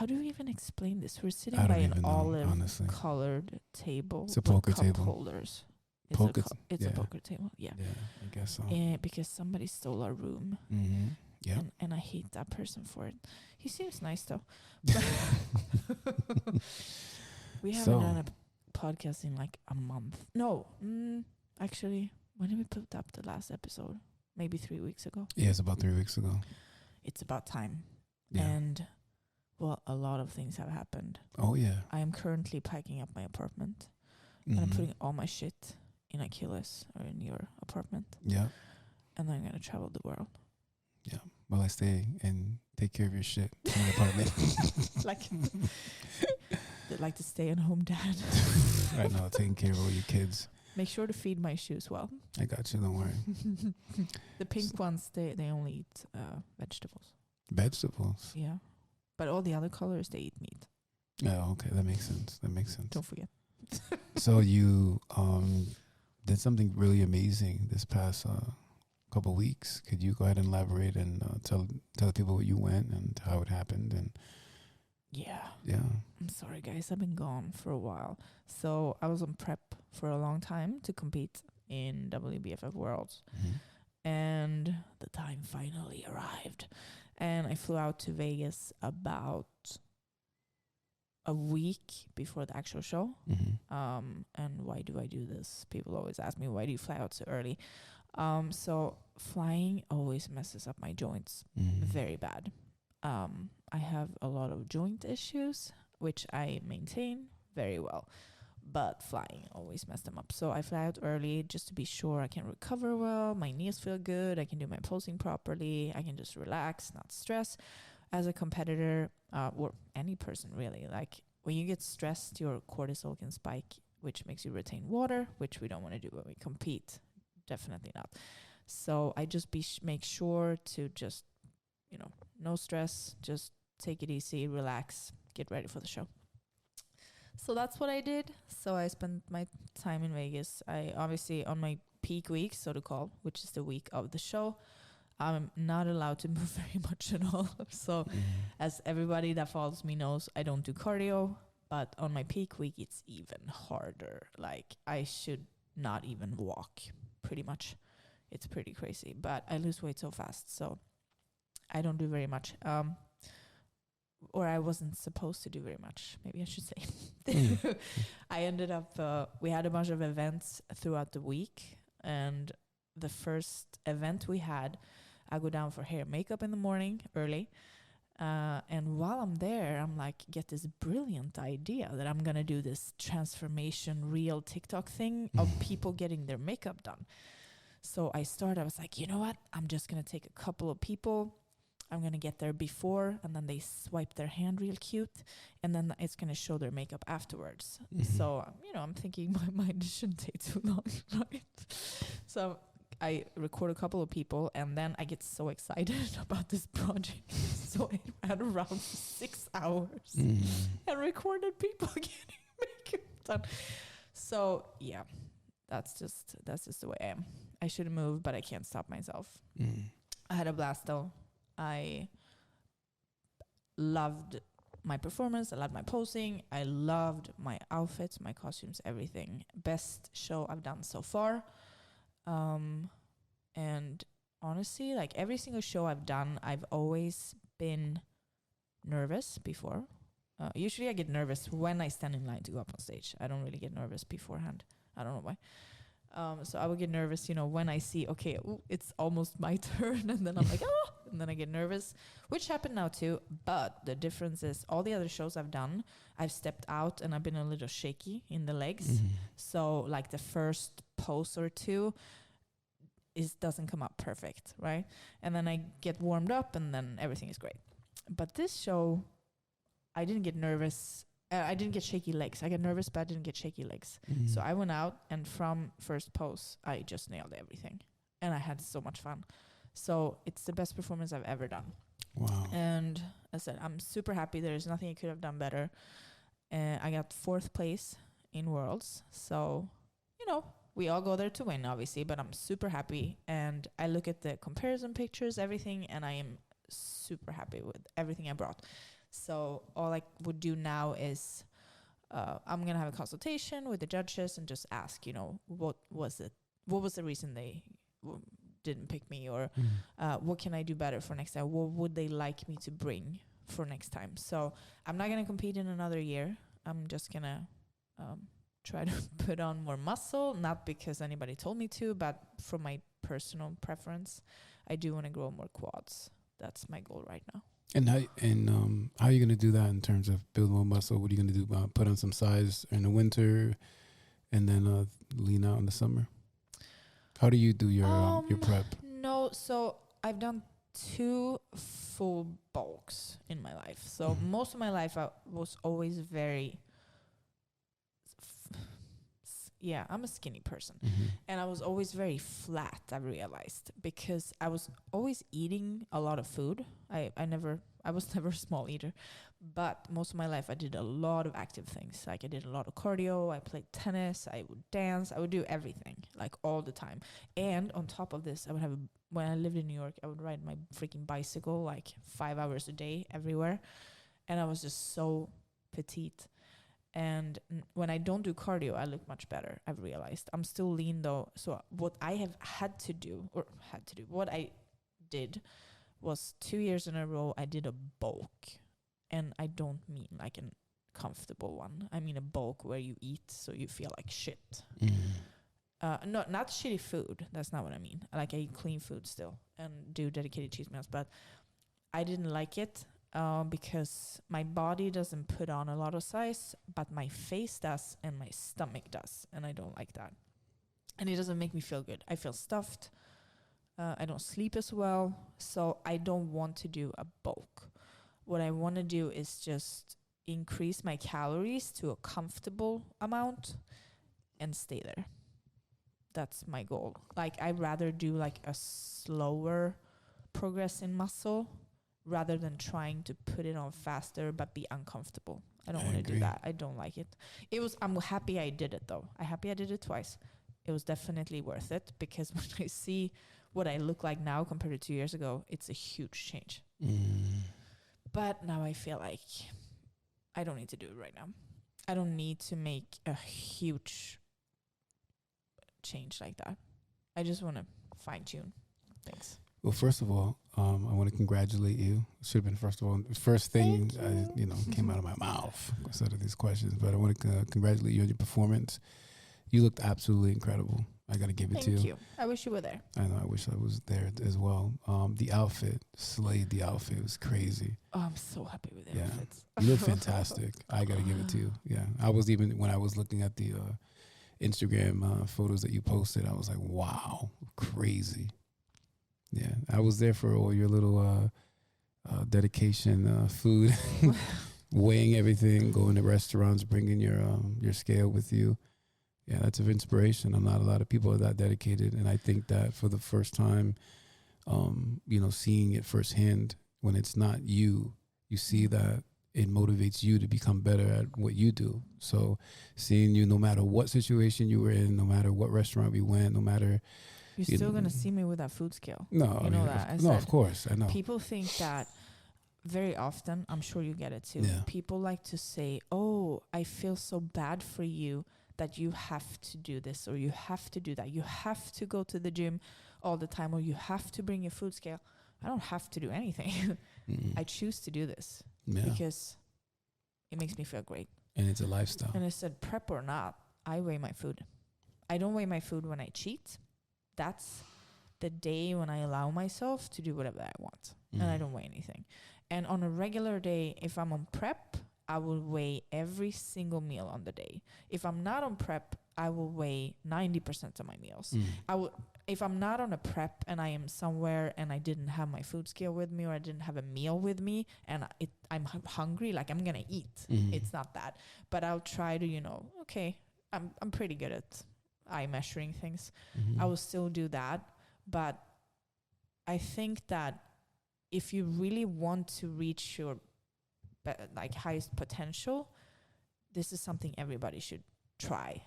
how do we even explain this? We're sitting I by don't an even know, olive honestly. colored table. It's a with poker cup table. holders. It's Yeah. a poker table. Yeah. Yeah, I guess so. Because somebody stole our room. Mm-hmm. Yeah. And I hate that person for it. He seems nice though. We haven't done a podcast in like a month. No, actually, when did we put up the last episode? Maybe 3 weeks ago. Yeah, it's about 3 weeks ago. It's about time. Yeah. And, well, a lot of things have happened. Oh, yeah. I am currently packing up my apartment. Mm-hmm. And I'm putting all my shit in Achilles or in your apartment. Yeah. And then I'm going to travel the world. Yeah. Well, I stay and take care of your shit in the apartment. like the stay-at-home dad. Right now, taking care of all your kids. Make sure to feed my shoes well. I got you, don't worry. The pink ones, they only eat vegetables. Vegetables? Yeah. But all the other colors, they eat meat. Yeah, okay, that makes sense. Don't forget. So you did something really amazing this past couple weeks. Could you go ahead and elaborate and tell the people where you went and how it happened? And yeah. I'm sorry, guys. I've been gone for a while. So I was on prep for a long time to compete in WBFF Worlds. Mm-hmm. And the time finally arrived. And I flew out to Vegas about a week before the actual show. Mm-hmm. And why do I do this? People always ask me, why do you fly out so early? So flying always messes up my joints very bad. I have a lot of joint issues, which I maintain very well. But flying always messed them up. So I fly out early just to be sure I can recover well. My knees feel good. I can do my posing properly. I can just relax, not stress. As a competitor, or any person really, like when you get stressed, your cortisol can spike, which makes you retain water, which we don't want to do when we compete. Definitely not. So I just make sure to just, no stress, just take it easy, relax, get ready for the show. So that's what I did. So I spent my time in Vegas. I obviously, on my peak week, so to call, which is the week of the show, I'm not allowed to move very much at all. So as everybody that follows me knows, I don't do cardio. But on my peak week, it's even harder. Like, I should not even walk, pretty much. It's pretty crazy. But I lose weight so fast, so I don't do very much. Or I wasn't supposed to do very much, maybe I should say. I ended up, we had a bunch of events throughout the week. And the first event we had, I go down for hair and makeup in the morning, early. And while I'm there, I'm like, get this brilliant idea that I'm going to do this transformation real TikTok thing of people getting their makeup done. So I was like, you know what? I'm just going to take a couple of people. I'm going to get there before, and then they swipe their hand real cute, and then it's going to show their makeup afterwards. So, I'm thinking my mind shouldn't take too long, right? So I record a couple of people, and then I get so excited about this project. So I ran around for 6 hours and recorded people getting makeup done. So yeah, that's just the way I am. I should move, but I can't stop myself. I had a blast though. I loved my performance. I loved my posing. I loved my outfits, my costumes, everything. Best show I've done so far. And honestly, like every single show I've done, I've always been nervous before. Usually I get nervous when I stand in line to go up on stage. I don't really get nervous beforehand. I don't know why. So I would get nervous, when I see, okay, it's almost my turn. And then I'm like, oh, and then I get nervous, which happened now too. But the difference is all the other shows I've done, I've stepped out and I've been a little shaky in the legs. So like the first pose or two doesn't come up perfect, right? And then I get warmed up and then everything is great. But this show, I didn't get nervous. I didn't get shaky legs. I got nervous, but I didn't get shaky legs. So I went out, and from first pose, I just nailed everything. And I had so much fun. So it's the best performance I've ever done. Wow. And I said, I'm super happy. There's nothing I could have done better. I got 4th place in Worlds. So, we all go there to win, obviously, but I'm super happy. And I look at the comparison pictures, everything, and I am super happy with everything I brought. So all I would do now is I'm going to have a consultation with the judges and just ask, what was the reason they didn't pick me, or what can I do better for next time? What would they like me to bring for next time? So I'm not going to compete in another year. I'm just going to try to put on more muscle, not because anybody told me to, but for my personal preference. I do want to grow more quads. That's my goal right now. And how are you going to do that in terms of build more muscle? What are you going to do? Put on some size in the winter and then lean out in the summer? How do you do your prep? No, so I've done 2 full bulks in my life. So most of my life I was always very... I'm a skinny person. And I was always very flat, I realized, because I was always eating a lot of food. I was never a small eater, but most of my life I did a lot of active things. Like I did a lot of cardio, I played tennis, I would dance, I would do everything, like all the time. And on top of this, when I lived in New York, I would ride my freaking bicycle like 5 hours a day everywhere. And I was just so petite. And when I don't do cardio, I look much better, I've realized. I'm still lean though. So what I have what I did was 2 years in a row, I did a bulk. And I don't mean like a comfortable one. I mean a bulk where you eat so you feel like shit. No, not shitty food. That's not what I mean. Like I eat clean food still and do dedicated cheat meals. But I didn't like it. Because my body doesn't put on a lot of size, but my face does and my stomach does, and I don't like that. And it doesn't make me feel good. I feel stuffed. I don't sleep as well, so I don't want to do a bulk. What I want to do is just increase my calories to a comfortable amount and stay there. That's my goal. Like I'd rather do like a slower progress in muscle rather than trying to put it on faster but be uncomfortable. I don't want to do that. I don't like it. I'm happy I did it though. I'm happy I did it twice. It was definitely worth it because when I see what I look like now compared to 2 years ago, it's a huge change. But now I feel like I don't need to do it right now. I don't need to make a huge change like that. I just want to fine tune things. Well, first of all, I want to congratulate you. Should have been first thing came out of my mouth instead of these questions. But I want to congratulate you on your performance. You looked absolutely incredible. I got to give it to you. Thank you. I wish you were there. I know. I wish I was there as well. The outfit slayed. The outfit was crazy. Oh, I'm so happy with the outfits. You look fantastic. I got to give it to you. Yeah, I was when I was looking at the Instagram photos that you posted, I was like, wow, crazy. Yeah, I was there for all your little dedication, food, weighing everything, going to restaurants, bringing your scale with you. Yeah, that's of inspiration. Not a lot of people are that dedicated, and I think that for the first time, seeing it firsthand, when it's not you, you see that it motivates you to become better at what you do. So seeing you, no matter what situation you were in, no matter what restaurant we went, no matter... You're still going to see me with that food scale. No, you know that. Of course, I know. People think that very often, I'm sure you get it too. Yeah. People like to say, oh, I feel so bad for you that you have to do this or you have to do that. You have to go to the gym all the time or you have to bring your food scale. I don't have to do anything. I choose to do this because it makes me feel great. And it's a lifestyle. And I said, prep or not, I weigh my food. I don't weigh my food when I cheat. That's the day when I allow myself to do whatever I want. And I don't weigh anything. And on a regular day, if I'm on prep, I will weigh every single meal on the day. If I'm not on prep, I will weigh 90% of my meals. If I'm not on a prep and I am somewhere and I didn't have my food scale with me or I didn't have a meal with me and I'm hungry, like I'm going to eat. It's not that. But I'll try to, okay, I'm pretty good at eye measuring things. I will still do that. But I think that if you really want to reach your highest potential, this is something everybody should try.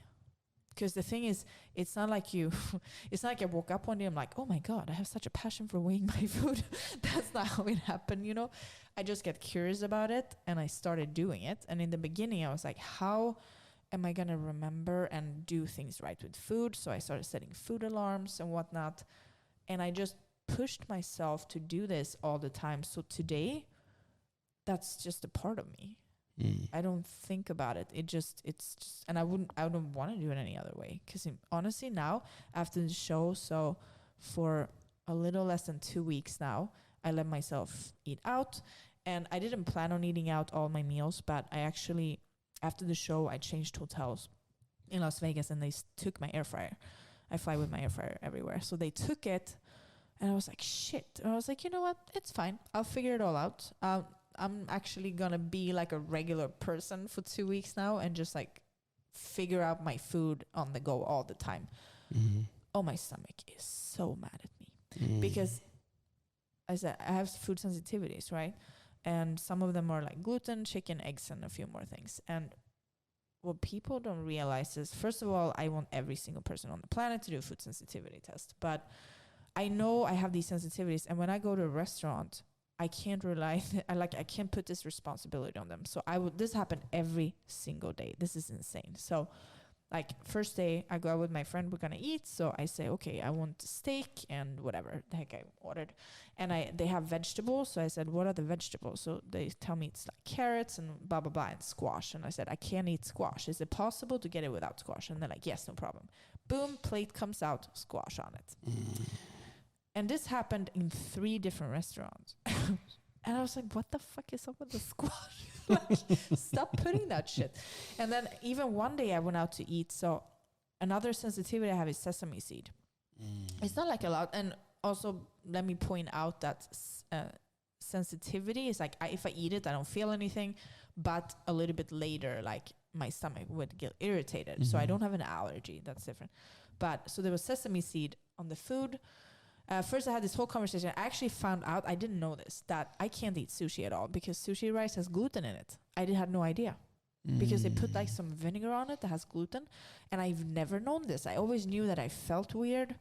Because the thing is, it's not like it's not like I woke up one day, I'm like, oh my God, I have such a passion for weighing my food. That's not how it happened, you know? I just get curious about it and I started doing it. And in the beginning, I was like, how am I going to remember and do things right with food? So I started setting food alarms and whatnot. And I just pushed myself to do this all the time. So today, that's just a part of me. I don't think about it. It's just, and I don't want to do it any other way. Because honestly now, after the show, so for a little less than 2 weeks now, I let myself eat out. And I didn't plan on eating out all my meals, but I actually, after the show, I changed hotels in Las Vegas and they took my air fryer. I fly with my air fryer everywhere. So they took it and I was like, shit. And I was like, you know what? It's fine. I'll figure it all out. I'm actually going to be like a regular person for 2 weeks now and just like figure out my food on the go all the time. Oh, my stomach is so mad at me because I said I have food sensitivities, right? And some of them are like gluten, chicken, eggs, and a few more things. And what people don't realize is, first of all, I want every single person on the planet to do a food sensitivity test. But I know I have these sensitivities. And when I go to a restaurant, I can't rely, I can't put this responsibility on them. So this happened every single day. This is insane. So like first day I go out with my friend, we're going to eat. So I say, okay, I want steak and whatever the heck I ordered. And they have vegetables. So I said, what are the vegetables? So they tell me it's like carrots and blah, blah, blah, and squash. And I said, I can't eat squash. Is it possible to get it without squash? And they're like, yes, no problem. Boom, plate comes out, squash on it. And this happened in 3 different restaurants. And I was like, what the fuck is up with the squash? Like, stop putting that shit. And then even one day I went out to eat. So another sensitivity I have is sesame seed. It's not like a lot. And also let me point out that sensitivity is like, if I eat it, I don't feel anything. But a little bit later, like my stomach would get irritated. So I don't have an allergy. That's different. But so there was sesame seed on the food. First, I had this whole conversation. I actually found out, I didn't know this, that I can't eat sushi at all because sushi rice has gluten in it. I had no idea because they put like some vinegar on it that has gluten. And I've never known this. I always knew that I felt weird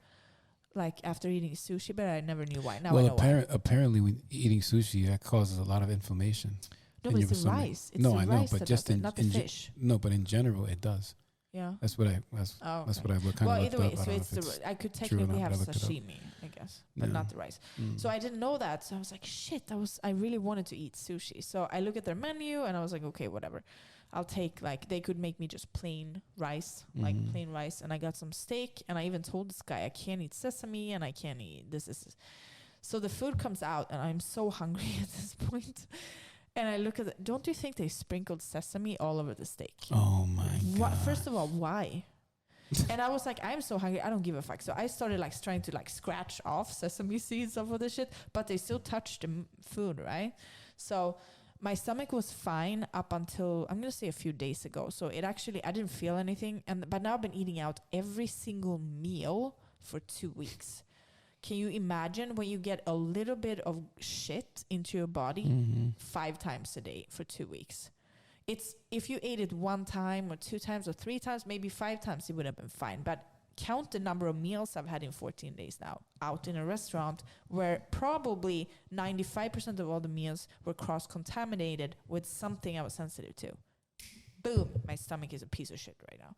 like after eating sushi, but I never knew why. Now I know why. Apparently when eating sushi, that causes a lot of inflammation. No, but it's the rice. It's the rice but just not the fish. No, but in general, it does. Yeah, that's what I look kind of. Well, either way, so it's I could technically have sashimi, I guess, but not the rice. So I didn't know that. So I was like, shit. I really wanted to eat sushi. So I look at their menu and I was like, okay, whatever. I'll take they could make me just plain rice, like plain rice, and I got some steak. And I even told this guy I can't eat sesame and I can't eat this. So the food comes out and I'm so hungry at this point. And I look at it. Don't you think they sprinkled sesame all over the steak? Oh my God. First of all, why? And I was like, I'm so hungry. I don't give a fuck. So I started trying to scratch off sesame seeds off of the shit, but they still touched the food, right? So my stomach was fine up until, I'm going to say a few days ago. So it actually, I didn't feel anything. But now I've been eating out every single meal for 2 weeks. Can you imagine when you get a little bit of shit into your body 5 times a day for 2 weeks? It's if you ate it 1 time or 2 times or 3 times, maybe 5 times, it would have been fine. But count the number of meals I've had in 14 days now out in a restaurant where probably 95% of all the meals were cross-contaminated with something I was sensitive to. Boom, my stomach is a piece of shit right now.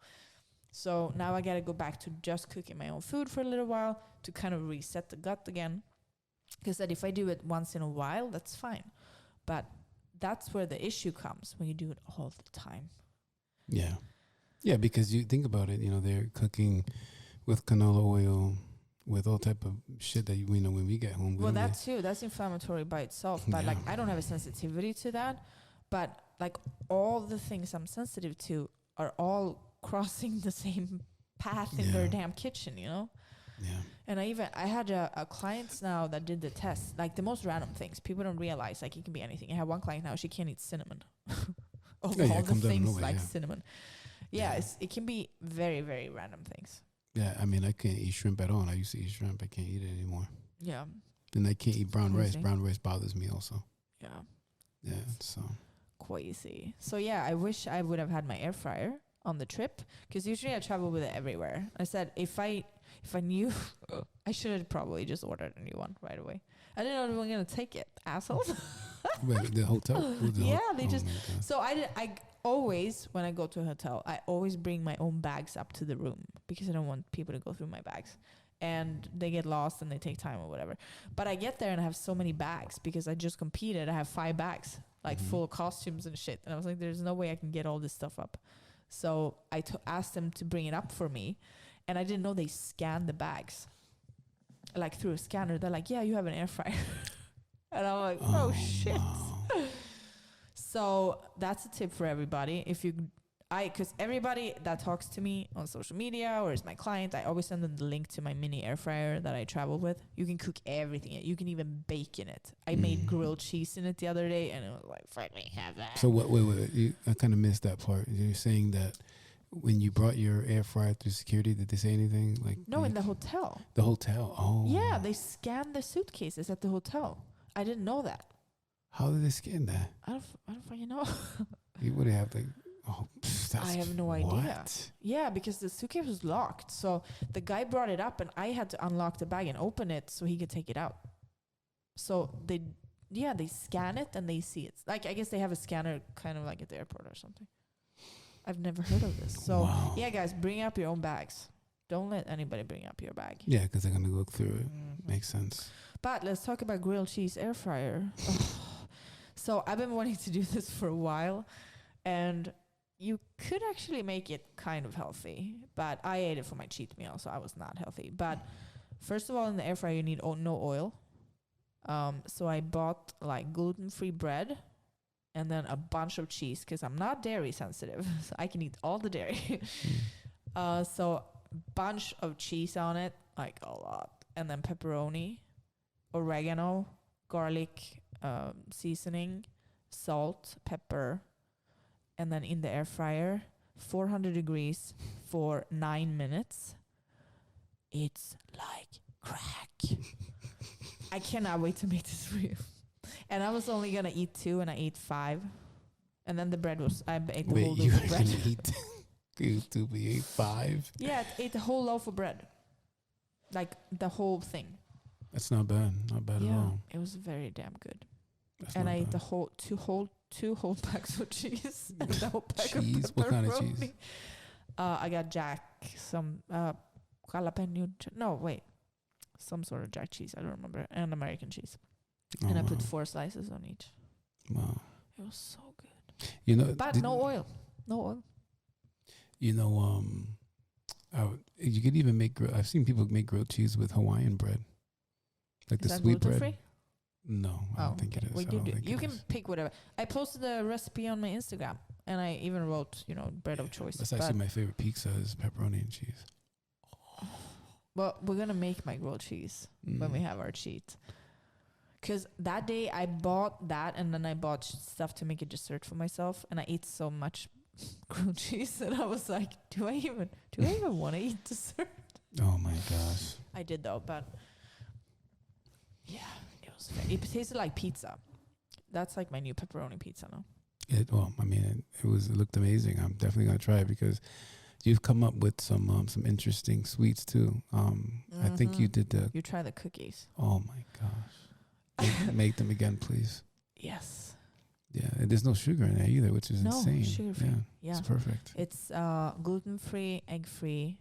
So now I got to go back to just cooking my own food for a little while to kind of reset the gut again. Because if I do it once in a while, that's fine. But that's where the issue comes when you do it all the time. Yeah. Yeah, because you think about it, they're cooking with canola oil, with all type of shit that we know when we get home. Well, that too. That's inflammatory by itself. But I don't have a sensitivity to that. But all the things I'm sensitive to are all crossing the same path in their damn kitchen, Yeah. And I had a client now that did the test, the most random things. People don't realize, it can be anything. I have one client now, she can't eat cinnamon. All the things cinnamon. Yeah, it can be very, very random things. Yeah, I mean, I can't eat shrimp at all. And I used to eat shrimp. I can't eat it anymore. Yeah. And I can't eat brown rice. Brown rice bothers me also. Yeah. Yeah, so. Crazy. So, yeah, I wish I would have had my air fryer on the trip, because usually I travel with it everywhere. I said if I knew, I should have probably just ordered a new one right away. I didn't know they were gonna take it, assholes. Wait, the hotel? They just. So I always, when I go to a hotel, I always bring my own bags up to the room because I don't want people to go through my bags, and they get lost and they take time or whatever. But I get there and I have so many bags because I just competed. I have 5 bags, like full of costumes and shit, and I was like, there's no way I can get all this stuff up. So I asked them to bring it up for me, and I didn't know they scanned the bags, like through a scanner. They're like, yeah, you have an air fryer. And I'm like, oh shit. Wow. So that's a tip for everybody. Because everybody that talks to me on social media or is my client, I always send them the link to my mini air fryer that I travel with. You can cook everything in it. You can even bake in it. I made grilled cheese in it the other day, and it was like, fuck me, have that. So wait. I kind of missed that part. You're saying that when you brought your air fryer through security, did they say anything? No, in the hotel. The hotel. Oh. Yeah, they scanned the suitcases at the hotel. I didn't know that. How did they scan that? I don't fucking know. You would have like, I have no idea. Yeah, because the suitcase was locked. So the guy brought it up and I had to unlock the bag and open it so he could take it out. So they scan it and they see it. Like, I guess they have a scanner kind of like at the airport or something. I've never heard of this. So yeah, guys, bring up your own bags. Don't let anybody bring up your bag. Yeah, because they're going to look through it. Makes sense. But let's talk about grilled cheese air fryer. So I've been wanting to do this for a while, and you could actually make it kind of healthy, but I ate it for my cheat meal, so I was not healthy. But first of all, in the air fryer, you need no oil. So I bought like gluten-free bread and then a bunch of cheese because I'm not dairy sensitive, so I can eat all the dairy. So bunch of cheese on it, like a lot, and then pepperoni, oregano, garlic, seasoning, salt, pepper, and then in the air fryer, 400 degrees for 9 minutes. It's like crack. I cannot wait to make this for you. And I was only gonna eat 2, and I ate 5, and then the bread was I ate the whole loaf of bread. You ate 5? Yeah, I ate the whole loaf of bread, like the whole thing. That's not bad. Not bad at all. It was very damn good. That's and I ate the whole two whole packs of cheese and the whole pack of pepperoni. What kind of cheese? I got some jalapeno. Some sort of Jack cheese. I don't remember. And American cheese. And I put 4 slices on each. Wow. It was so good. But no oil. No oil. You could even make. I've seen people make grilled cheese with Hawaiian bread, like is the that sweet bread. Free? No, I don't think it is. Well, you can pick whatever. I posted the recipe on my Instagram, and I even wrote, bread of choice. That's actually my favorite pizza is pepperoni and cheese. Well, we're gonna make my grilled cheese when we have our cheat. Because that day I bought that, and then I bought stuff to make a dessert for myself, and I ate so much grilled cheese that I was like, do I even want to eat dessert? Oh my gosh. I did though, but yeah, it tasted like pizza. That's like my new pepperoni pizza now. It looked amazing. I'm definitely gonna try it because you've come up with some interesting sweets too. I think you did You try the cookies. Oh my gosh. Make them again, please. Yes. Yeah, and there's no sugar in there either, which is insane. Sugar free. Yeah, it's perfect. It's gluten free, egg free,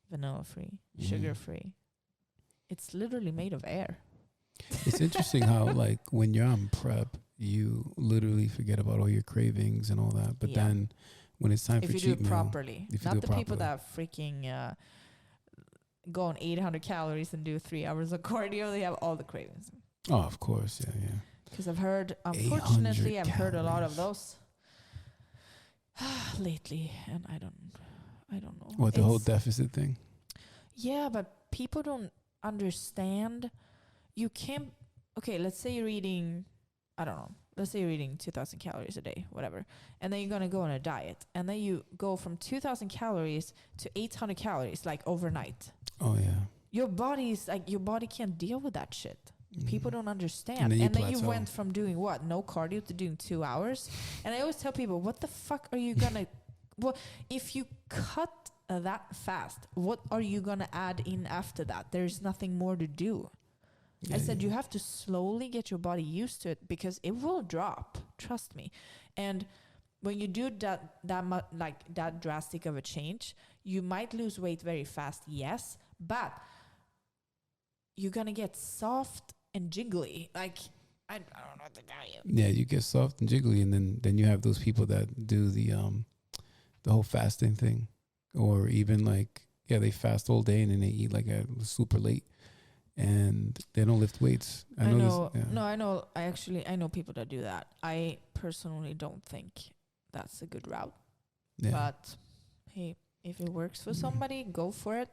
vanilla free, sugar free. It's literally made of air. It's interesting how, like, when you're on prep, you literally forget about all your cravings and all that. But then when it's time for cheat meal, if you do it properly, not the people that freaking go on 800 calories and do 3 hours of cardio, they have all the cravings. Oh, of course, yeah. Because I've heard, unfortunately, I've heard a lot of those lately, and I don't know. What, the whole deficit thing? Yeah, but people don't understand. You can't. Okay, let's say you're eating, I don't know. Let's say you're eating 2,000 calories a day, whatever, and then you're gonna go on a diet, and then you go from 2,000 calories to 800 calories like overnight. Oh yeah. Your body can't deal with that shit. People don't understand. And then you went from doing no cardio to doing 2 hours. And I always tell people, what the fuck are you gonna Well, if you cut that fast, what are you gonna add in after that? There's nothing more to do. Yeah, I said you have to slowly get your body used to it because it will drop. Trust me. And when you do that drastic of a change, you might lose weight very fast, yes, but you're gonna get soft and jiggly. Like I don't know what to tell you. Yeah, you get soft and jiggly, and then you have those people that do the whole fasting thing, or even like they fast all day and then they eat like super late, and they don't lift weights. I know. No, I know. I know people that do that. I personally don't think that's a good route. Yeah. But hey, if it works for somebody, go for it.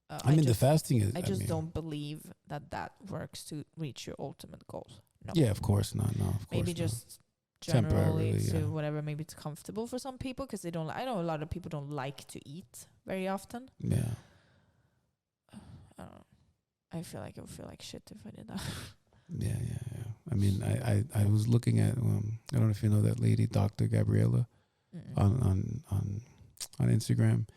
The fasting is. I just don't believe that works to reach your ultimate goal. No. Yeah, of course not. No, of course maybe not. Just generally to whatever. Maybe it's comfortable for some people because they don't. I know a lot of people don't like to eat very often. Yeah. I don't know. I feel like I would feel like shit if I did that. Yeah. I mean, I was looking at I don't know if you know that lady, Dr. Gabriella, on Instagram,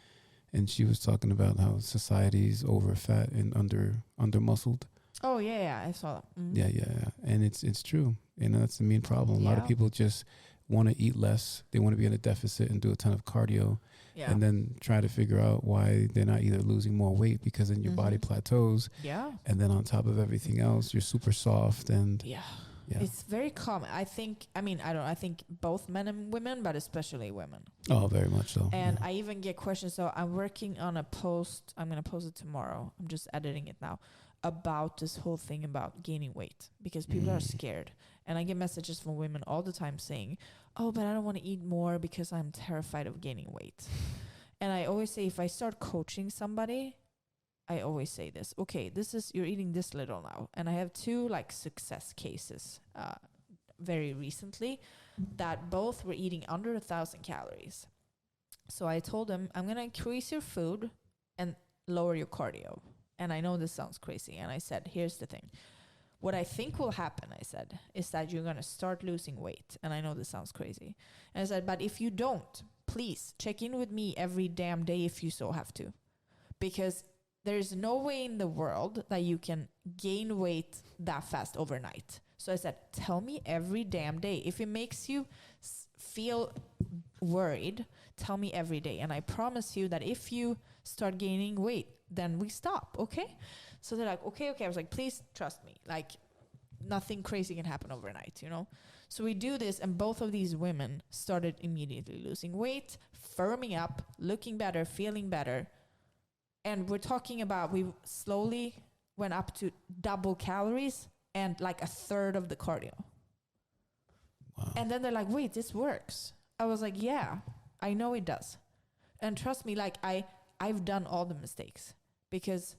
and she was talking about how society's over fat and under muscled. Oh yeah, I saw that. Mm-hmm. Yeah, and it's true, and that's the main problem. A lot of people just want to eat less. They want to be in a deficit and do a ton of cardio. Yeah. And then try to figure out why they're not either losing more weight because then your body plateaus. Yeah. And then on top of everything else, you're super soft and yeah. It's very common. I think both men and women, but especially women. Oh, very much so. And I even get questions. So I'm working on a post. I'm going to post it tomorrow. I'm just editing it now about this whole thing about gaining weight because people are scared. And I get messages from women all the time saying, oh, but I don't want to eat more because I'm terrified of gaining weight. And I always say, if I start coaching somebody, I always say this. Okay, you're eating this little now. And I have 2 success cases very recently that both were eating under 1,000 calories. So I told them, I'm going to increase your food and lower your cardio. And I know this sounds crazy. And I said, here's the thing. What I think will happen, I said, is that you're going to start losing weight. And I know this sounds crazy. And I said, but if you don't, please check in with me every damn day if you so have to. Because there's no way in the world that you can gain weight that fast overnight. So I said, tell me every damn day. If it makes you feel worried, tell me every day. And I promise you that if you start gaining weight, then we stop, okay? So they're like, okay. I was like, please trust me. Like, nothing crazy can happen overnight, you know? So we do this, and both of these women started immediately losing weight, firming up, looking better, feeling better. And we're talking about we slowly went up to double calories and like a third of the cardio. Wow. And then they're like, wait, this works. I was like, yeah, I know it does. And trust me, like I've done all the mistakes because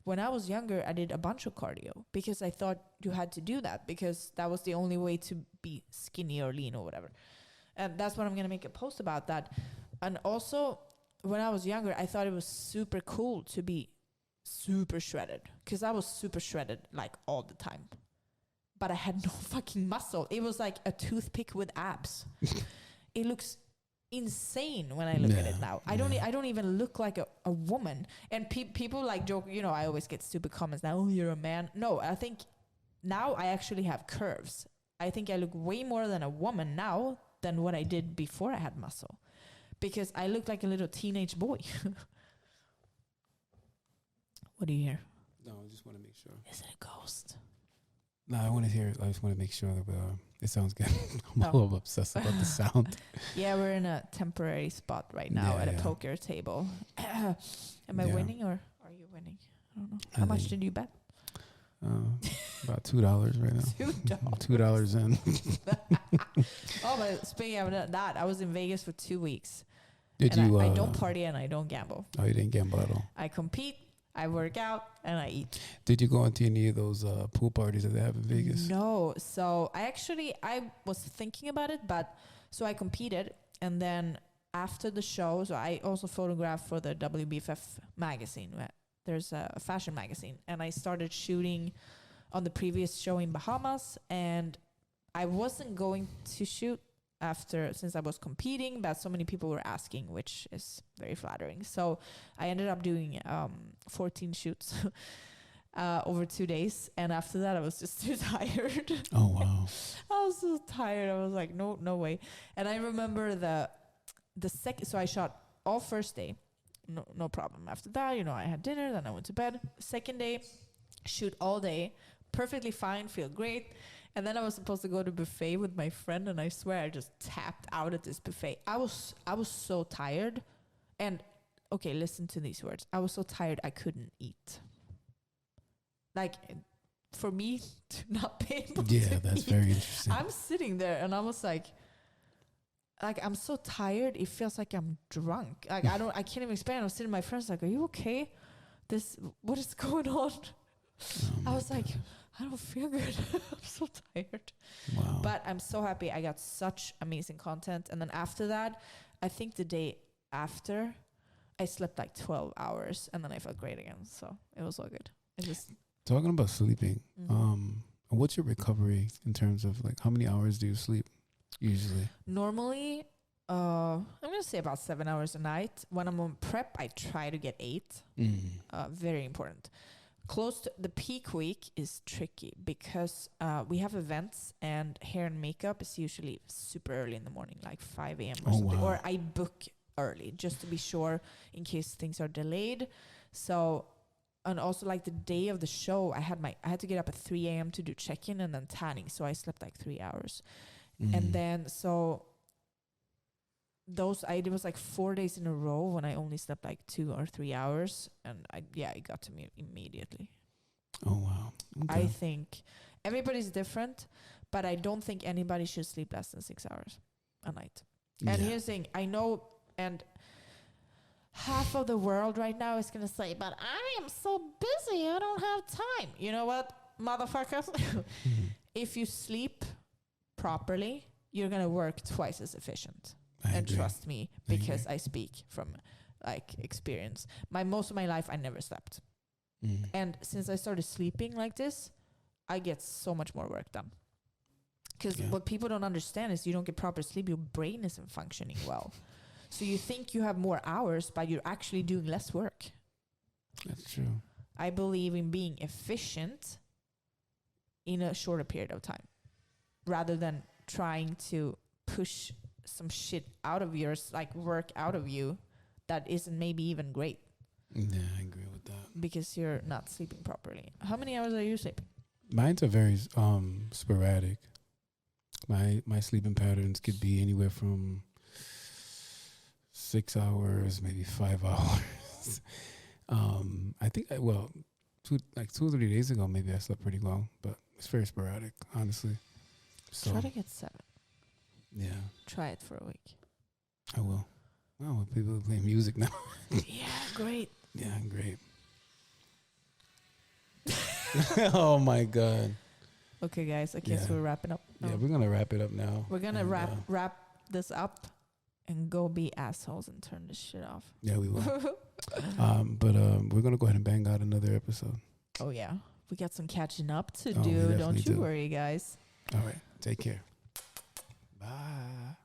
when I was younger, I did a bunch of cardio because I thought you had to do that because that was the only way to be skinny or lean or whatever. And that's what I'm going to make a post about that. And also, when I was younger, I thought it was super cool to be super shredded because I was super shredded like all the time. But I had no fucking muscle. It was like a toothpick with abs. It looks insane when I look at it now. I don't even look like a woman. And people like joke, you know, I always get stupid comments now, oh, you're a man. No, I think now I actually have curves. I think I look way more than a woman now than what I did before I had muscle. Because I look like a little teenage boy. What do you hear? No, I just want to make sure. Is it a ghost? No, I want to hear it. I just want to make sure that it sounds good. I'm a little obsessed about the sound. Yeah, we're in a temporary spot right now at a poker table. Am I winning or are you winning? I don't know. How much did you bet? About $2 right now. $2 in. Oh, but speaking of that, I was in Vegas for 2 weeks. Did you? I don't party and I don't gamble. Oh, you didn't gamble at all? I compete, I work out, and I eat. Did you go into any of those pool parties that they have in Vegas? No. So I was thinking about it, but so I competed, and then after the show, so I also photographed for the WBFF magazine. There's a fashion magazine, and I started shooting on the previous show in Bahamas, and I wasn't going to shoot since I was competing, but so many people were asking, which is very flattering. So I ended up doing 14 shoots over 2 days, and after that I was just too tired. Oh wow. I was so tired. I was like, no way. And I remember the second, so I shot all first day, no problem. After that, I had dinner, then I went to bed. Second day, shoot all day, perfectly fine, feel great. And then I was supposed to go to buffet with my friend, and I swear I just tapped out at this buffet. I was so tired. And okay, listen to these words. I was so tired I couldn't eat. Like, for me to not be able to that's eat, very interesting. I'm sitting there and I was like I'm so tired. It feels like I'm drunk. Like I can't even explain. I was sitting with my friends like, are you okay? What is going on? I was like, I don't feel good. I'm so tired. Wow. But I'm so happy. I got such amazing content. And then after that, I think the day after, I slept like 12 hours and then I felt great again. So it was all good. It just... Talking about sleeping, what's your recovery in terms of like how many hours do you sleep usually? Normally, I'm going to say about 7 hours a night. When I'm on prep, I try to get 8. Very important. Close to the peak week is tricky because we have events and hair and makeup is usually super early in the morning, like 5 a.m. or something. Wow. Or I book early just to be sure in case things are delayed. So, and also like the day of the show, I had to get up at 3 a.m. to do check-in and then tanning. So I slept like 3 hours. And then, so it was like 4 days in a row when I only slept like 2 or 3 hours. And it got to me immediately. Oh, wow. Okay. I think everybody's different, but I don't think anybody should sleep less than 6 hours a night. And here's the thing, I know, and half of the world right now is going to say, but I am so busy, I don't have time. You know what, motherfuckers? If you sleep properly, you're going to work twice as efficient. I And agree. trust me, because I speak from like experience. Most of my life, I never slept. And since I started sleeping like this, I get so much more work done. Because what people don't understand is you don't get proper sleep, your brain isn't functioning well. So you think you have more hours, but you're actually doing less work. That's true. I believe in being efficient in a shorter period of time, rather than trying to push some shit out of yours, like work out of you, that isn't maybe even great. Yeah, I agree with that. Because you're not sleeping properly. How many hours are you sleeping? Mine's are very sporadic. My sleeping patterns could be anywhere from 6 hours, maybe 5 hours. I think 2 or 3 days ago, maybe I slept pretty well, but it's very sporadic, honestly. So Try to get 7. yeah, Try it for a week. I will. Oh, people play music now. Yeah, great. Yeah, great. Oh my God. Okay, guys, I guess we're wrapping up. Yeah, we're gonna wrap it up now. We're gonna wrap this up and go be assholes and turn this shit off. Yeah, we will. But we're gonna go ahead and bang out another episode. Oh yeah, we got some catching up to we do. definitely Don't you do. worry, guys. All right, take care. Bye.